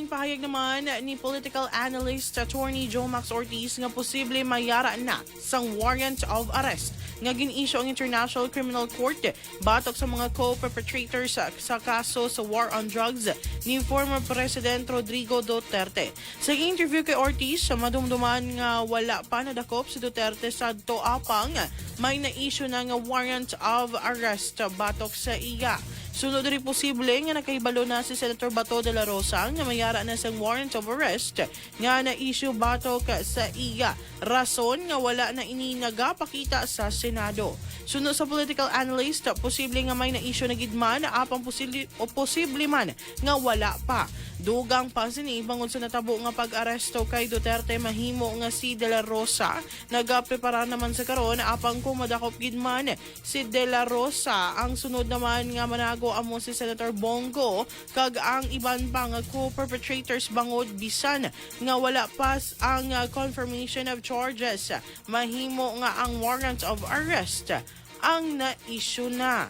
ginpahayag naman ni political analyst Attorney Joe Max Ortiz nga posible mayara na sang warrant of arrest nga gin-issue ang International Criminal Court batok sa mga co-perpetrators sa kaso sa war on drugs ni former President Rodrigo Duterte. Sa interview kay Ortiz, madumduman nga wala pa nadakop si Duterte sa toapang may na-issue na nga warrant of arrest batok sa iya. Sunod rin posible nga nakahibalo na si Senator Bato de la Rosa nga mayara na sa warrant of arrest nga na-issue batok sa iya. Rason nga wala na ini nagapakita sa Senado. Sunod sa political analyst, posible nga may na-issue na gidman apang posible man nga wala pa. Dugang pa sini bangod sa natabo nga pag-aresto kay Duterte mahimo nga si De La Rosa nagaprepara naman sa karon apang kumadakop gidman si De La Rosa. Ang sunod naman nga manago amo si Senator Bongo kag ang iban pa nga co-perpetrators bangod bisan nga wala pas ang confirmation of charges. Mahimo nga ang warrant of arrest ang na-issue na.